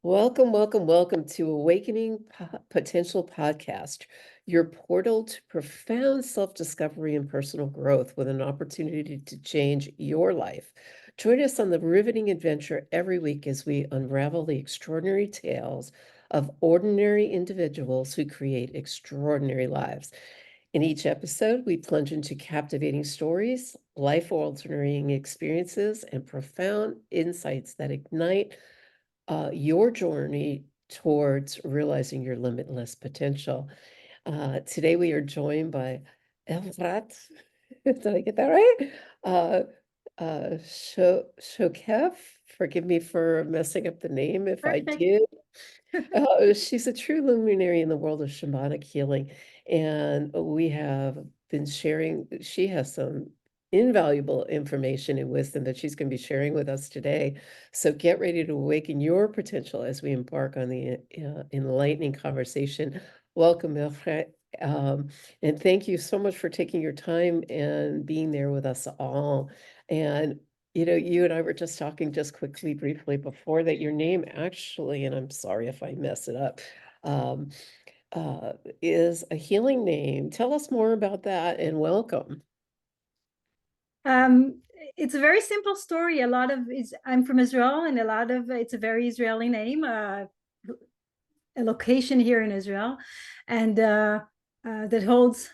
Welcome, welcome, welcome to Awakening Potential Podcast, your portal to profound self-discovery and personal growth with an opportunity to change your life. Join us on the riveting adventure every week as we unravel the extraordinary tales of ordinary individuals who create extraordinary lives. In each episode, we plunge into captivating stories, life-altering experiences, and profound insights that ignite your journey towards realizing your limitless potential. Today we are joined by Efrat. Did I get that right? Uh, Shokef. Forgive me for messing up the name if I Perfect. did. She's a true luminary in the world of shamanic healing, and we have been sharing. She has some invaluable information and wisdom that she's going to be sharing with us today. So get ready to awaken your potential as we embark on the enlightening conversation. Welcome, Efrat. And thank you so much for taking your time and being there with us all. And you and I were just talking just quickly, briefly before that your name actually, and I'm sorry if I mess it up, um, uh, is a healing name. Tell us more about that and welcome. Um, it's a very simple story. I'm from Israel, and it's a very Israeli name, a location here in Israel, and that holds.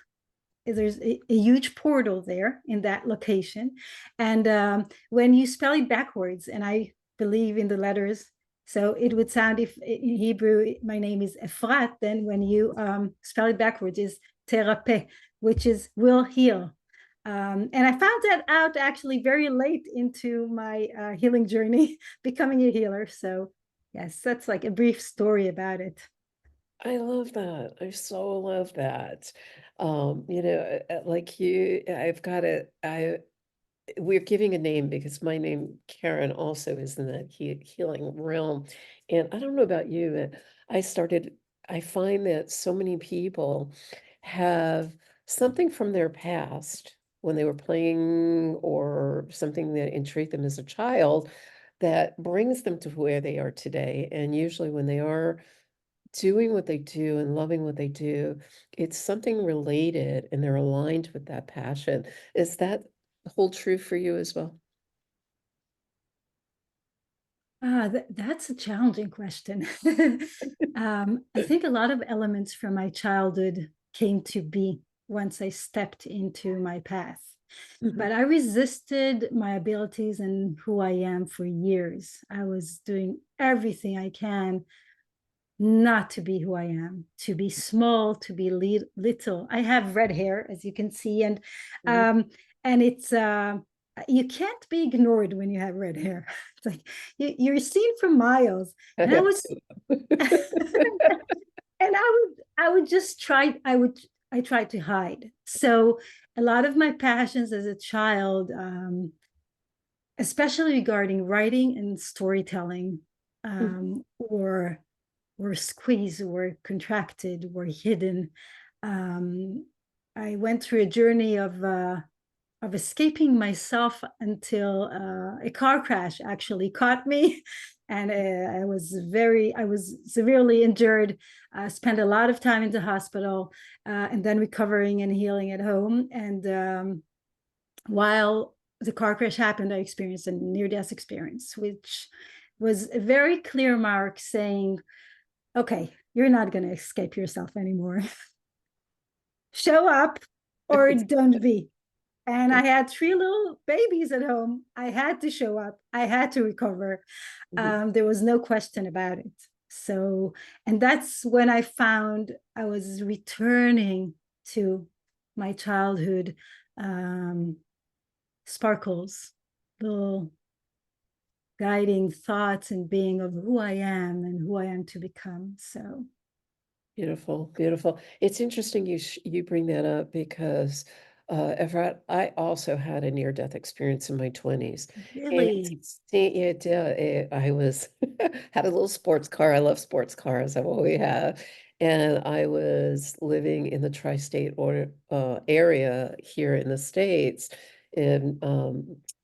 There's a huge portal there in that location, and when you spell it backwards, and I believe in the letters, so it would sound, if in Hebrew my name is Efrat, then when you spell it backwards is Therapé, which is will heal. And I found that out actually very late into my healing journey, becoming a healer. So yes, that's like a brief story about it. I love that. I so love that. Like I've got we're giving a name because my name, Karen, also is in that healing realm. And I don't know about you, but I find that so many people have something from their past when they were playing or something that intrigued them as a child that brings them to where they are today. And usually when they are doing what they do and loving what they do, it's something related and they're aligned with that passion. Is that hold true for you as well? That's a challenging question. I think a lot of elements from my childhood came to be once I stepped into my path. Mhm. But I resisted my abilities and who I am for years. I was doing everything I can not to be who I am, to be small, to be little. I have red hair, as you can see, Mhm. um, and it's you can't be ignored when you have red hair. It's like you're seen for miles, and I was, and I would just try. I tried to hide. So a lot of my passions as a child, especially regarding writing and storytelling, or were squeezed, were contracted, were hidden. Um, I went through a journey of escaping myself until a car crash actually caught me, and I was severely injured. Spent a lot of time in the hospital, and then recovering and healing at home. And while the car crash happened, I experienced a near-death experience, which was a very clear mark saying, okay, you're not going to escape yourself anymore. Show up or don't be. And I had three little babies at home. I had to show up. I had to recover. There was no question about it. So, and that's when I found I was returning to my childhood um, sparkles, little guiding thoughts and being of who I am and who I am to become. So, Beautiful, beautiful. It's interesting you bring that up because Everett, I also had a near-death experience in my 20s. And really. I was had a little sports car. I love sports cars. I've always have. And I was living in the tri-state area here in the States. in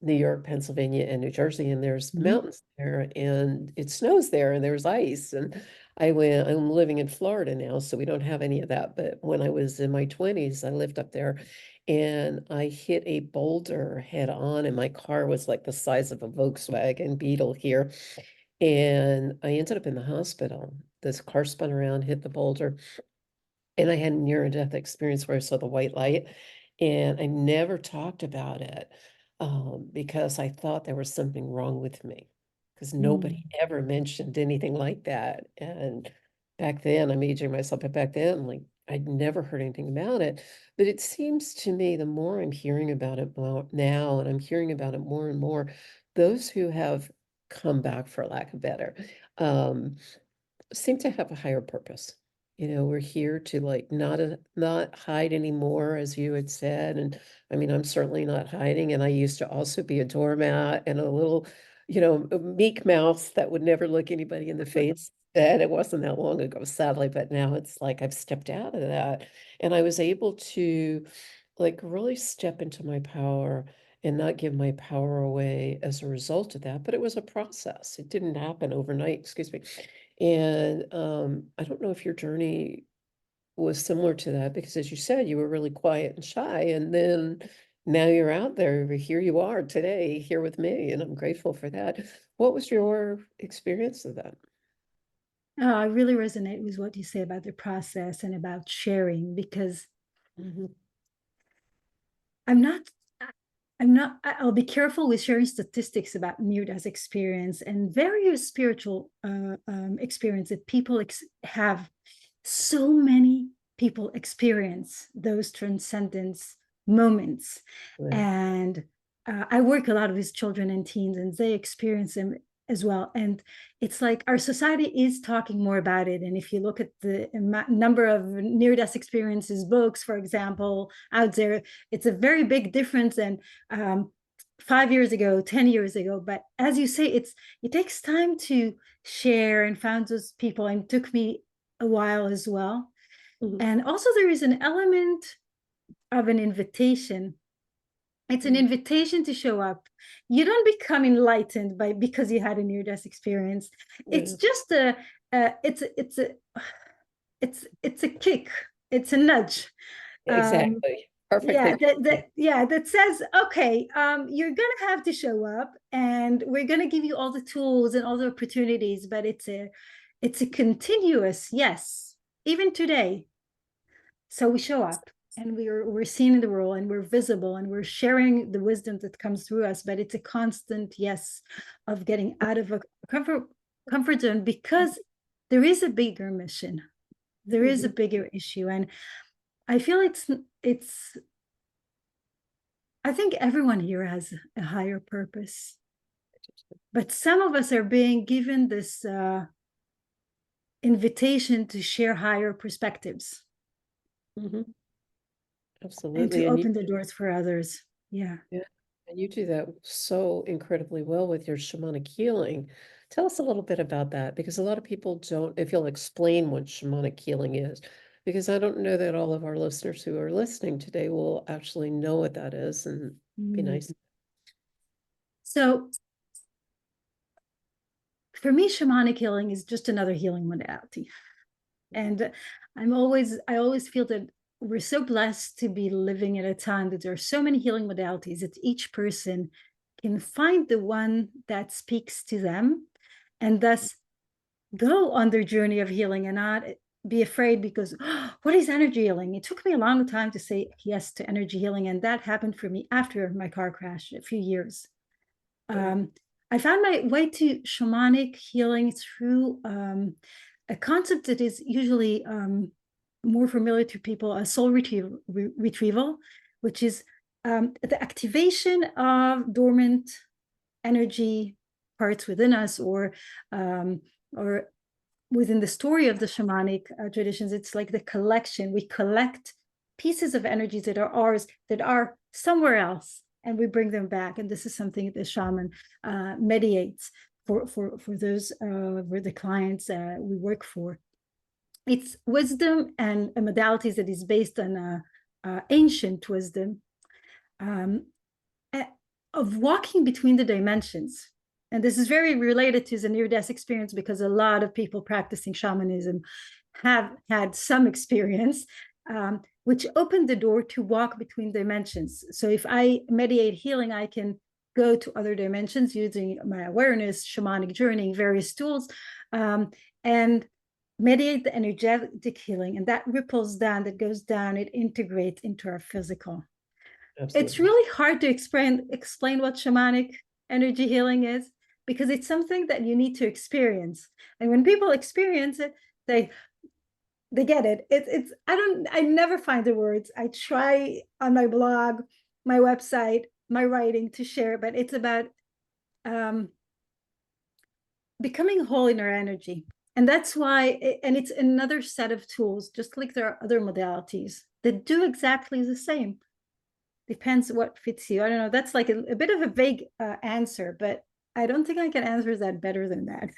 New York, Pennsylvania, and New Jersey, and there's Mhm. mountains there, and it snows there, and there's ice. And I'm living in Florida now, so we don't have any of that. But when I was in my 20s, I lived up there, and I hit a boulder head on, and my car was like the size of a Volkswagen Beetle here. And I ended up in the hospital. This car spun around, hit the boulder, and I had a near-death experience where I saw the white light, and I never talked about it because I thought there was something wrong with me because nobody Mm. ever mentioned anything like that. And back then, I'm aging myself, but back then, like I'd never heard anything about it. But it seems to me the more I'm hearing about it now, and I'm hearing about it more and more, those who have come back, for lack of better, um, seem to have a higher purpose. You know, we're here to like not hide anymore, as you had said. And I mean, I'm certainly not hiding. And I used to also be a doormat and a little, a meek mouse that would never look anybody in the face. And it wasn't that long ago, sadly, but now it's like I've stepped out of that. And I was able to like really step into my power and not give my power away as a result of that. But it was a process. It didn't happen overnight, excuse me. And I don't know if your journey was similar to that because, as you said, you were really quiet and shy, and then now you're out there. Here you are today, here with me, and I'm grateful for that. What was your experience of that? I really resonate with what you say about the process and about sharing, because Mhm. I'm not, I'll be careful with sharing statistics about near-death experience and various spiritual experience that people have. So many people experience those transcendence moments. Right. And I work a lot with children and teens, and they experience them as well. And it's like our society is talking more about it. And if you look at the number of near-death experiences books, for example, out there, it's a very big difference than 5 years ago, 10 years ago. But as you say, it takes time to share and find those people, and it took me a while as well. Mhm. And also there is an element of an invitation. It's an Mhm. invitation to show up. You don't become enlightened because you had a near-death experience. It's Yeah, just it's a kick. It's a nudge. Um, exactly. Perfectly put. that says, okay, you're gonna have to show up, and we're gonna give you all the tools and all the opportunities, but it's a continuous yes, even today. So we show up, and we're seen in the world, and we're visible, and we're sharing the wisdom that comes through us, but it's a constant yes of getting out of a comfort zone, because there is a bigger mission, there is a Mhm. bigger issue. And I feel it's I think everyone here has a higher purpose, but some of us are being given this invitation to share higher perspectives Mhm. and to Absolutely. And you open the doors for others. Yeah. Yeah, and you do that so incredibly well with your shamanic healing. Tell us a little bit about that because a lot of people don't, if you'll explain what shamanic healing is, because I don't know that all of our listeners who are listening today will actually know what that is, and be Mm. nice. So for me, shamanic healing is just another healing modality. And I always feel that we're so blessed to be living at a time that there are so many healing modalities that each person can find the one that speaks to them, and thus go on their journey of healing and not be afraid because, oh, what is energy healing? It took me a long time to say yes to energy healing, and that happened for me after my car crash a few years. Right. I found my way to shamanic healing through a concept that is usually more familiar to people, a soul retrieval, which is the activation of dormant energy parts within us, or within the story of the shamanic traditions, it's like the collection. We collect pieces of energies that are ours, that are somewhere else, and we bring them back. And this is something the shaman mediates for those for the clients we work for. It's wisdom and modalities that is based on ancient wisdom. Um, of walking between the dimensions. And this is very related to the near-death experience, because a lot of people practicing shamanism have had some experience, which opened the door to walk between dimensions. So if I mediate healing, I can go to other dimensions using my awareness, shamanic journeying, various tools, and mediate the energetic healing. And that ripples down, that goes down, it integrates into our physical. It's Absolutely. really hard to explain what shamanic energy healing is, because it's something that you need to experience. And when people experience it, they get it. I never find the words. I try on my blog, my website, my writing to share, but it's about becoming whole in our energy. And that's why, and it's another set of tools, just like there are other modalities that do exactly the same. Depends what fits you. I don't know. That's like a bit of a vague answer, but I don't think I can answer that better than that.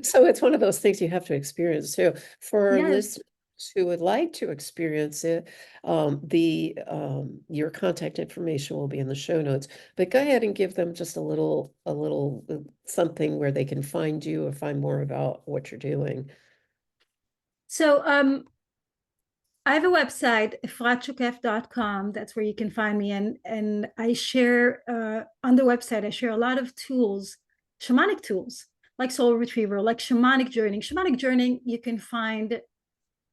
So it's one of those things you have to experience too. For our Yes. listeners who would like to experience it, your contact information will be in the show notes. But go ahead and give them just a little something where they can find you or find more about what you're doing. So I have a website, efratshokef.com. That's where you can find me. And I share on the website, I share a lot of tools, shamanic tools, like soul retrieval, like shamanic journeying. Shamanic journeying, you can find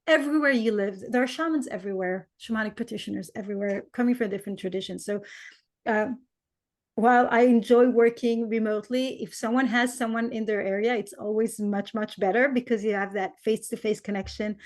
everywhere you live. There are shamans everywhere, shamanic practitioners everywhere, coming from different traditions. So while I enjoy working remotely, if someone has someone in their area, it's always much, much better, because you have that face-to-face connection.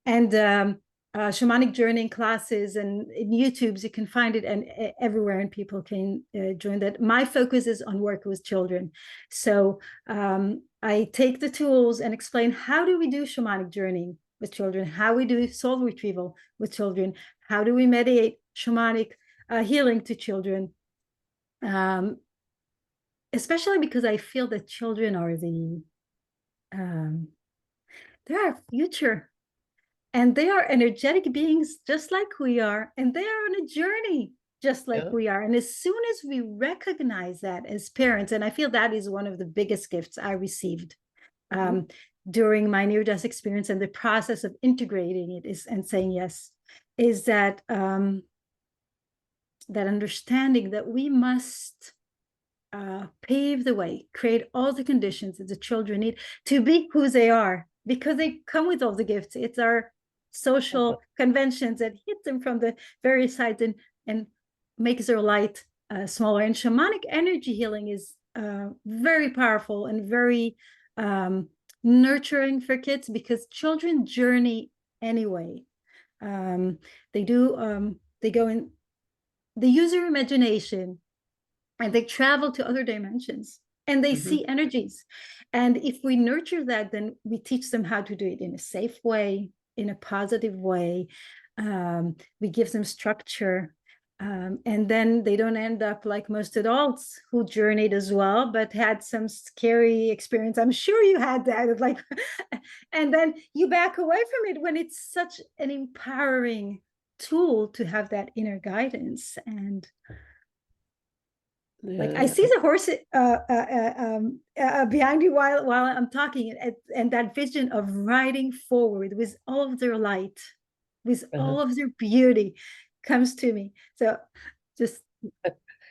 And shamanic journeying classes and in YouTube's, you can find it and everywhere, and people can join that. My focus is on work with children. So I take the tools and explain, how do we do shamanic journeying with children? How we do soul retrieval with children? How do we mediate shamanic healing to children? Especially because I feel that children are they're our future. And they are energetic beings just like we are. And they are on a journey just like Yeah. we are. And as soon as we recognize that as parents, and I feel that is one of the biggest gifts I received during my near-death experience, and the process of integrating it is, and saying yes, is that that understanding that we must pave the way, create all the conditions that the children need to be who they are, because they come with all the gifts. It's our social conventions that hit them from the various sides and makes their light smaller. And shamanic energy healing is very powerful and very nurturing for kids, because children journey anyway. They do, they go in, they use their imagination, and they travel to other dimensions, and they see energies. And if we nurture that, then we teach them how to do it in a safe way, in a positive way. We give them structure. And then they don't end up like most adults who journeyed as well, but had some scary experience. I'm sure you had that, like, and then you back away from it, when it's such an empowering tool to have that inner guidance. And like, I see the horse behind you while I'm talking, and that vision of riding forward with all of their light, with all of their beauty, comes to me. So just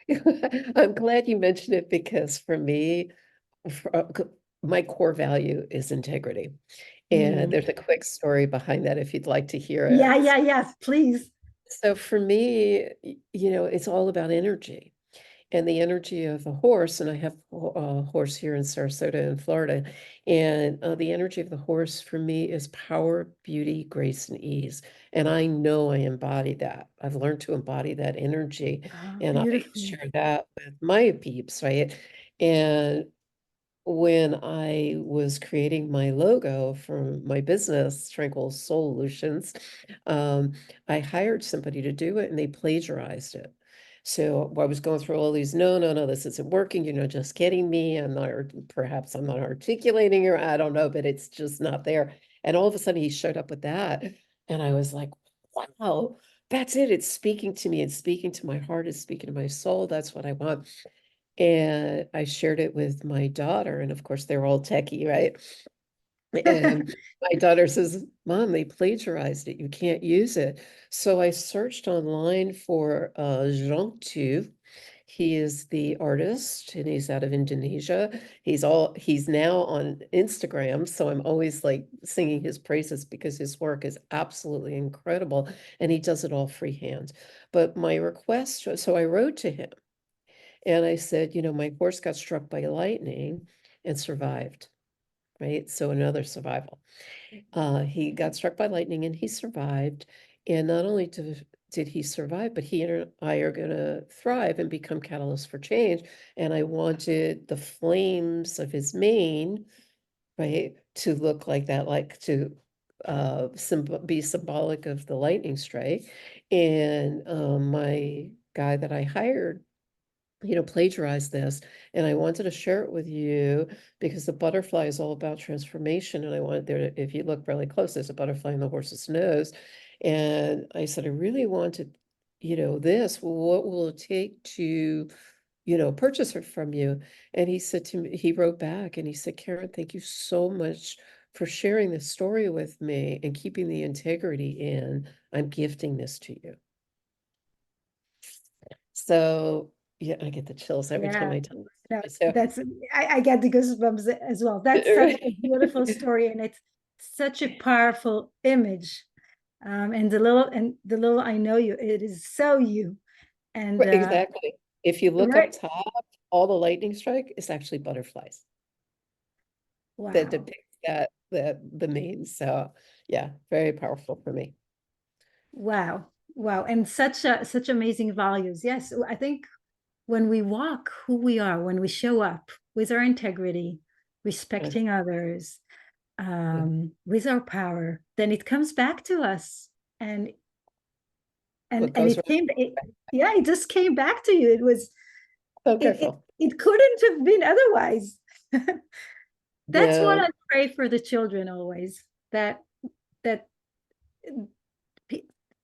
I'm glad you mentioned it, because for me, my core value is integrity. And there's a quick story behind that if you'd like to hear it. yes, please. So for me, it's all about energy. And the energy of a horse, and I have a horse here in Sarasota in Florida, and the energy of the horse for me is power, beauty, grace, and ease. And I know I embody that. I've learned to embody that energy, and I Beautiful. share that with my peeps, right? And when I was creating my logo for my business, Tranquil Solutions, I hired somebody to do it, and they plagiarized it. So I was going through all these, no, this isn't working. Just kidding me. Perhaps I'm not articulating, or I don't know, but it's just not there. And all of a sudden he showed up with that. And I was like, wow, that's it. It's speaking to me. It's speaking to my heart. It's speaking to my soul. That's what I want. And I shared it with my daughter. And of course, they're all techie, right? And my daughter says, Mom, they plagiarized it. You can't use it. So I searched online for Jean Tu. He is the artist and he's out of Indonesia. He's now on Instagram. So I'm always like singing his praises because his work is absolutely incredible and he does it all freehand. But my request, so I wrote to him and I said, my horse got struck by lightning and survived, right? So another survival. He got struck by lightning and he survived. And not only did he survive, but he and I are going to thrive and become catalysts for change. And I wanted the flames of his mane, right, to look like that, like to be symbolic of the lightning strike. And my guy that I hired plagiarize this. And I wanted to share it with you because the butterfly is all about transformation. And I wanted there to, if you look really close, there's a butterfly in the horse's nose. And I said, I really wanted, this. What will it take to, purchase it from you? And he said to me, he wrote back and he said, Karen, thank you so much for sharing this story with me and keeping the integrity in. I'm gifting this to you. So yeah, I get the chills every time Yeah, I tell no, the story. So, that's I get the goosebumps as well. That's such a beautiful story, and it's such a powerful image. And the little I know you, it is so you. And exactly. If you look up right, top, all the lightning strike is actually butterflies that wow. depicts the main. So yeah, very powerful for me. Wow. Wow. And such amazing values. Yes. I think when we walk who we are, when we show up with our integrity, Yeah, respecting others, yeah. with our power, then it comes back to us. And and What and goes it around? came yeah, it just came back to you. It was So it it, careful. it couldn't have been otherwise. That's what No, I pray for the children always, that that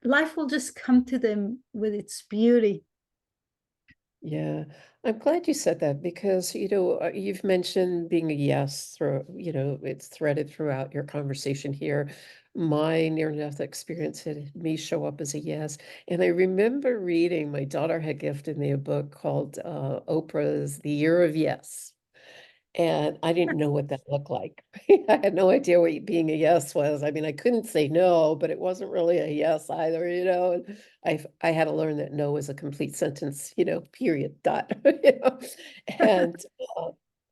life will just come to them with its beauty. yeah. I'm glad you said that because, you've mentioned being a yes through, it's threaded throughout your conversation here. My near-death experience had me show up as a yes. And I remember reading, my daughter had gifted me a book called Oprah's The Year of Yes. And I didn't know what that looked like. I had no idea what being a yes was. I mean, I couldn't say no, but it wasn't really a yes either, And I had to learn that no is a complete sentence, period, dot. And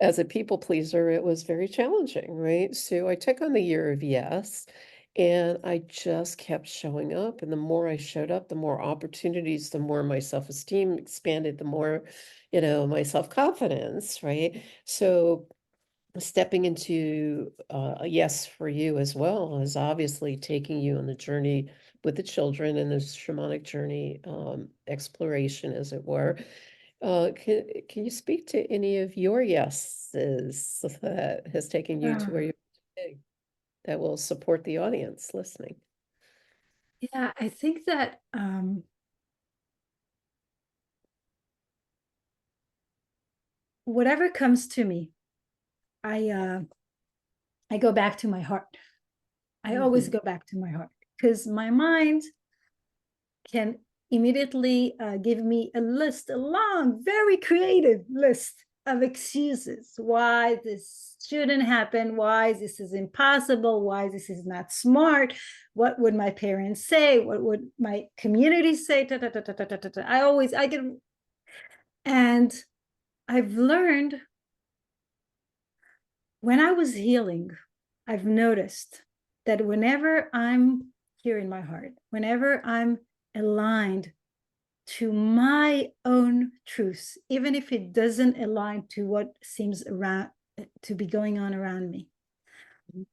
as a people pleaser, it was very challenging, right? So I took on the year of yes, and I just kept showing up. And the more I showed up, the more opportunities, the more my self-esteem expanded, the more, my self-confidence, right? So stepping into a yes for you as well is obviously taking you on the journey with the children and this shamanic journey exploration, as it were. Can you speak to any of your yeses that has taken you to where Uh, you're today that will support the audience listening? yeah, I think that whatever comes to me, I go back to my heart. I always Mhm. go back to my heart because my mind can immediately give me a list, a long, very creative list of excuses why this shouldn't happen, why this is impossible, why this is not smart, what would my parents say, what would my community say. I get, and I've learned when I was healing, I've noticed that whenever I'm here in my heart, whenever I'm aligned to my own truths, even if it doesn't align to what seems around to be going on around me,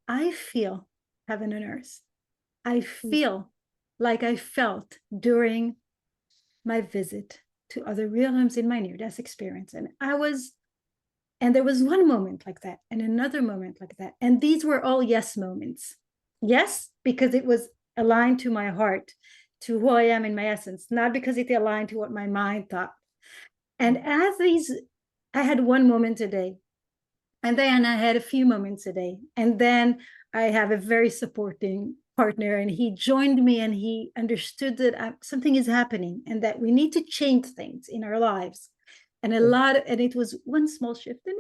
I feel heaven and earth. I feel like I felt during my visit to other realms in my near-death experience. And there was one moment like that, and another moment like that. And these were all yes moments. Yes, because it was aligned to my heart to who I am in my essence, not because it aligned to what my mind thought. And as these, I had one moment a day, and then I had a few moments a day, and then I have a very supporting partner, and he joined me, and he understood that something is happening and that we need to change things in our lives. And and it was one small shift, and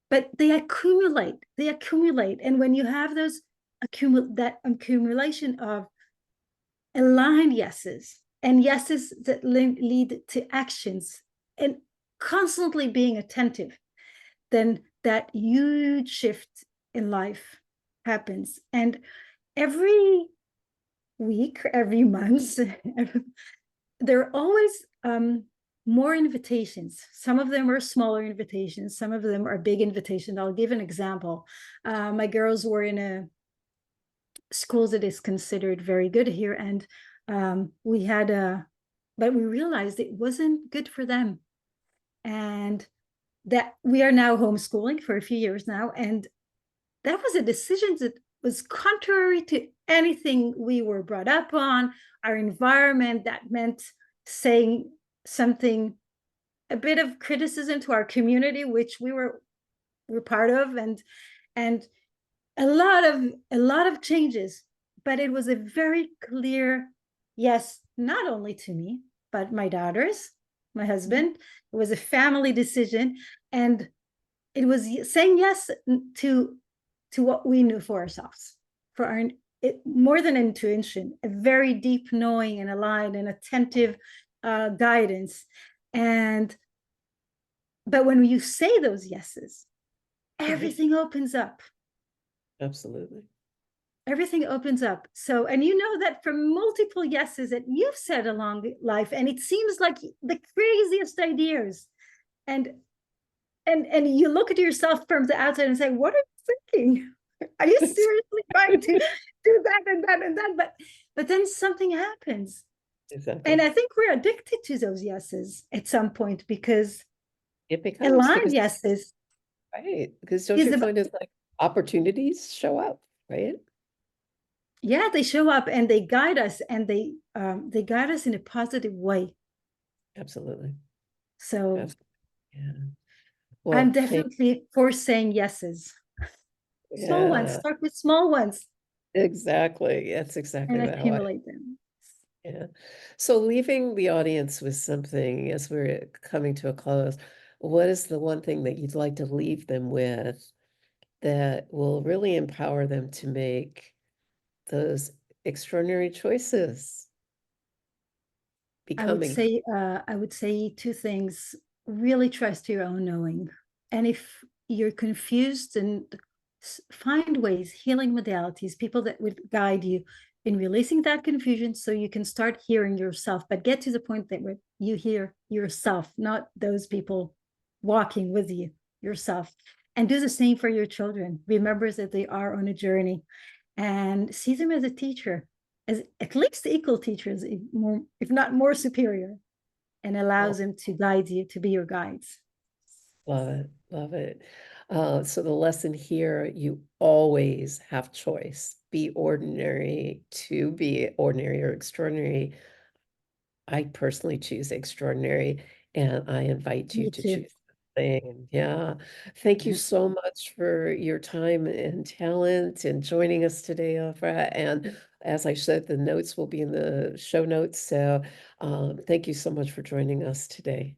but they accumulate. And when you have those that accumulation of aligned yeses and yeses that lead to actions and constantly being attentive, then that huge shift in life happens. And every week, every month, there are always more invitations. Some of them are smaller invitations. Some of them are big invitations. I'll give an example. My girls were in a school that is considered very good here. And but we realized it wasn't good for them. And that we are now homeschooling for a few years now. And that was a decision that was contrary to anything we were brought up on, our environment. That meant saying something, a bit of criticism to our community, which we were part of, and a lot of changes. But it was a very clear yes, not only to me, but my daughters, my husband. It was a family decision, and it was saying yes to what we knew for ourselves, for our more than intuition, a very deep knowing and aligned and attentive guidance. But when you say those yeses, everything opens up. Absolutely. Everything opens up. So, and you know that from multiple yeses that you've said along life, and it seems like the craziest ideas, and you look at yourself from the outside and say, what are you thinking? Are you seriously trying to do that and that and that? But then something happens. Exactly. And I think we're addicted to those yeses at some point, because it becomes aligned yeses. Right. Because don't you find it's like opportunities show up, right? Yeah, they show up and they guide us, and they guide us in a positive way. Absolutely. So Absolutely. Yeah. Well, I'm definitely for saying yeses. yeah. Small ones, start with small ones. Exactly. That's exactly And how accumulate them. Yeah. So leaving the audience with something as we're coming to a close, what is the one thing that you'd like to leave them with that will really empower them to make those extraordinary choices? I would Becoming. say two things. Really trust your own knowing. And if you're confused, and find ways, healing modalities, people that would guide you in releasing that confusion, so you can start hearing yourself, but get to the point that where you hear yourself, not those people walking with you, yourself. And do the same for your children. Remember that they are on a journey, and see them as a teacher, as at least equal teachers, if not more superior, and allows them to guide you, to be your guides. Love it. Love it. So the lesson here, you always have choice. Be ordinary to be ordinary or extraordinary. I personally choose extraordinary, and I invite you Me to too. choose the thing. Yeah. Thank you so much for your time and talent and joining us today, Efrat. And as I said, the notes will be in the show notes. So thank you so much for joining us today.